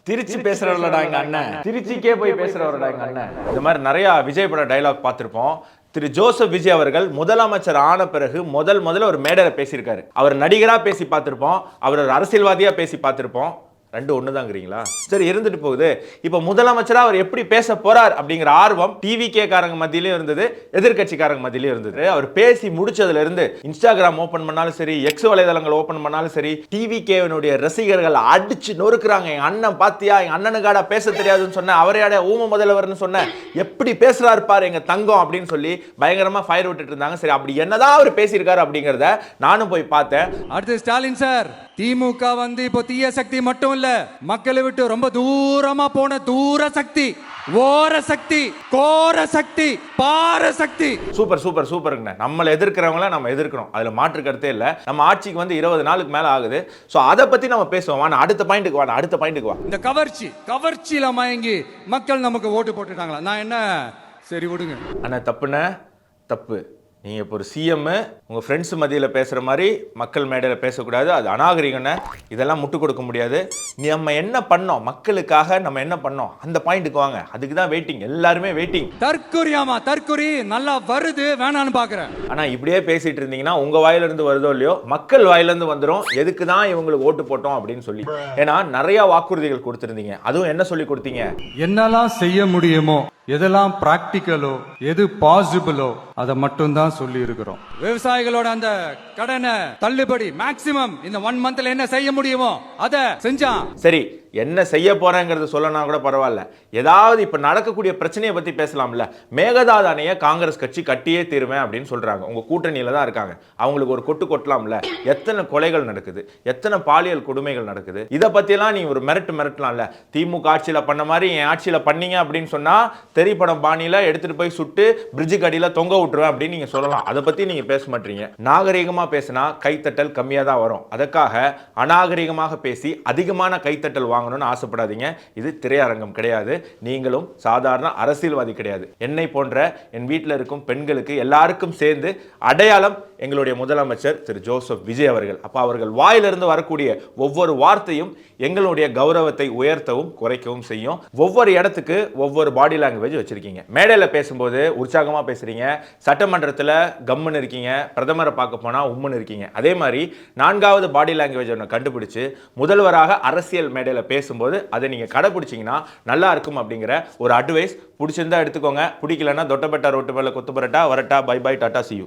திருச்சி பேசுறவர்களடா எங்க அண்ணன், திருச்சிக்கே போய் பேசுறவர்களடா எங்க அண்ணன். இந்த மாதிரி நிறைய விஜய் பட டைலாக் பார்த்திருப்போம். திரு ஜோசப் விஜய் அவர்கள் முதலமைச்சர் ஆன பிறகு முதல்ல ஒரு மேடையில பேசியிருக்காரு. அவர் நடிகரா பேசி பார்த்திருப்போம், அவர் ஒரு அரசியல்வாதியா பேசி பார்த்திருப்போம். ரெண்டு ஒண்ணுதாங்கிறீங்களா? சரி, இருந்துட்டு போகுது. இப்ப முதலமைச்சரா அவர் எப்படி பேச போறார் அப்படிங்கிற ஆர்வம் டிவிகே காரங்க மத்தியிலும் இருந்தது, எதிர்கட்சிக்காரங்க மத்தியிலும் இருந்தது. அவர் பேசி முடிச்சதுல இருந்து இன்ஸ்டாகிராம் ஓபன் பண்ணாலும் சரி, எக்ஸ் வலைதளங்கள் ஓபன் பண்ணாலும் சரி, டிவிகேவினுடைய ரசிகர்கள் அடிச்சு நொறுக்குறாங்க. எங்க அண்ணன் பாத்தியா, எங்க அண்ணனுக்காடா பேச தெரியாதுன்னு சொன்ன, அவரையாட ஊம முதல்வர்னு சொன்ன, எப்படி பேசுறாரு பாரு எங்க தங்கம் அப்படின்னு சொல்லி பயங்கரமா ஃபயர் விட்டுட்டு இருந்தாங்க. சரி, அப்படி என்னதான் அவர் பேசியிருக்காரு அப்படிங்கறத நானும் போய் பார்த்தேன். அடுத்து ஸ்டாலின் சார், திமுக வந்து இப்போ தீய சக்தி மட்டும் இல்ல, மக்களை விட்டு ரொம்ப தூரமா போன தூர சக்தி, ஓர சக்தி, கோர சக்தி, பார சக்தி. சூப்பர் சூப்பர் சூப்பருங்க. நம்மளை எதிர்க்கிறவங்கள நம்ம எதிர்க்கணும், அதுல மாற்று கருத்தே இல்ல. நம்ம ஆட்சிக்கு வந்து 20 நாளுக்கு மேல ஆகுது. சோ அதை பத்தி நம்ம பேசுவோம். வாங்க அடுத்த பாயிண்ட்டுக்கு வா. இந்த கவர்ச்சியில மயங்கி மக்கள் நமக்கு ஓட்டு போட்டுட்டாங்களா? நான் என்ன, சரி விடுங்க அண்ணா, தப்பு. நீங்க இப்போ ஒரு சிஎம் உங்க ஃப்ரெண்ட்ஸ் மத்தியில் பேசுற மாதிரி மக்கள் மேடையில் பேசக்கூடாது, அது அநாகரிகம்னு. இதெல்லாம் முட்டு கொடுக்க முடியாது. நம்ம என்ன பண்ணோம் மக்களுக்காக, நம்ம என்ன பண்ணோம் அந்த பாயிண்ட்டுக்கு வாங்க. அதுக்கு தான் வெயிட்டிங், எல்லாருமே வெயிட்டிங். தற்குறி நல்லா வருது, வேணான்னு பாக்குறேன். ஆனா இப்படியே பேசிட்டு இருந்தீங்கன்னா உங்க வாயில இருந்து வருதோ இல்லையோ, மக்கள் வாயில இருந்து வந்துடும் எதுக்கு தான் இவங்களுக்கு ஓட்டு போட்டோம் அப்படின்னு சொல்லி. ஏன்னா நிறைய வாக்குறுதிகள் கொடுத்திருந்தீங்க. அதுவும் என்ன சொல்லி கொடுத்தீங்க? என்னெல்லாம் செய்ய முடியுமோ, எதெல்லாம் பிராக்டிக்கலோ, எது பாசிபிளோ அதை மட்டும் தான் சொல்லி இருக்கிறோம். விவசாயிகளோட அந்த கடனை தள்ளுபடி மேக்ஸிமம் இந்த 1 மந்த்ல என்ன செய்ய முடியுமோ அதை செஞ்சான். சரி, என்ன செய்ய போறேங்கிறது சொல்லனா கூட பரவாயில்ல. ஏதாவது இப்ப நடக்கக்கூடிய பிரச்சனையை பத்தி பேசலாம்ல. மேகதாது அணையை காங்கிரஸ் கட்சி கட்டியே தீருவேன் அப்படின்னு சொல்றாங்க. உங்க கூட்டணியில தான் இருக்காங்க. அவங்களுக்கு ஒரு கொட்டு கொட்டலாம்ல. எத்தனை கொலைகள் நடக்குது, எத்தனை பாலியல் கொடுமைகள் நடக்குது, இதை பத்தியெல்லாம் நீ ஒரு மிரட்டலாம்ல. திமுக ஆட்சியில பண்ண மாதிரி என் ஆட்சியில பண்ணீங்க அப்படின்னு சொன்னா திரைப்படம் பாணியில எடுத்துட்டு போய் சுட்டு பிரிட்ஜுக்கு அடியில தொங்க விட்டுருவேன் அப்படின்னு நீங்க சொல்லலாம். அதை பத்தி நீங்க பேச மாட்டீங்க. நாகரிகமா பேசினா கைத்தட்டல் கம்மியா தான் வரும். அதுக்காக அநாகரிகமாக பேசி அதிகமான கைத்தட்டல் வாங்கணும்னு ஆசைப்படாதீங்க. இது திரையரங்கம் கிடையாது. நீங்களும் சாதாரண அரசியல்வாதி கிடையாது. என்னை போன்ற என் வீட்டில் இருக்கும் பெண்களுக்கு எல்லாருக்கும் சேர்ந்து அடையாளம் எங்களுடைய முதலமைச்சர் திரு ஜோசப் விஜய் அவர்கள். அப்ப அவர்கள் வாயிலிருந்து வரக்கூடிய ஒவ்வொரு வார்த்தையும் எங்களுடைய கௌரவத்தை உயர்த்தவும் குறைக்கவும் செய்யும். ஒவ்வொரு இடத்துக்கு ஒவ்வொரு பாடி லாங்குவேஜ் வச்சிருக்கீங்க. மேடையில் பேசும்போது உற்சாகமா பேசுறீங்க, சட்டமன்றத்தில் கம்முன்னு இருக்கீங்க, பிரதமரை பார்க்க போனா உம்முன்னு இருக்கீங்க. அதே மாதிரி 4வது பாடி லாங்குவேஜ் ஒன்று கண்டுபிடிச்சு முதல்வராக அரசியல் மேடையில் பேசும்போது அதை நீங்க கடைபிடிச்சீங்கன்னா நல்லா இருக்கும் அப்படிங்கிற ஒரு அட்வைஸ். பிடிச்சிருந்தா எடுத்துக்கோங்க, பிடிக்கலன்னா தொட்டப்பட்டா ரோட்டு மேல கொத்து பரட்டா வரட்டா. Bye bye, tata, see you.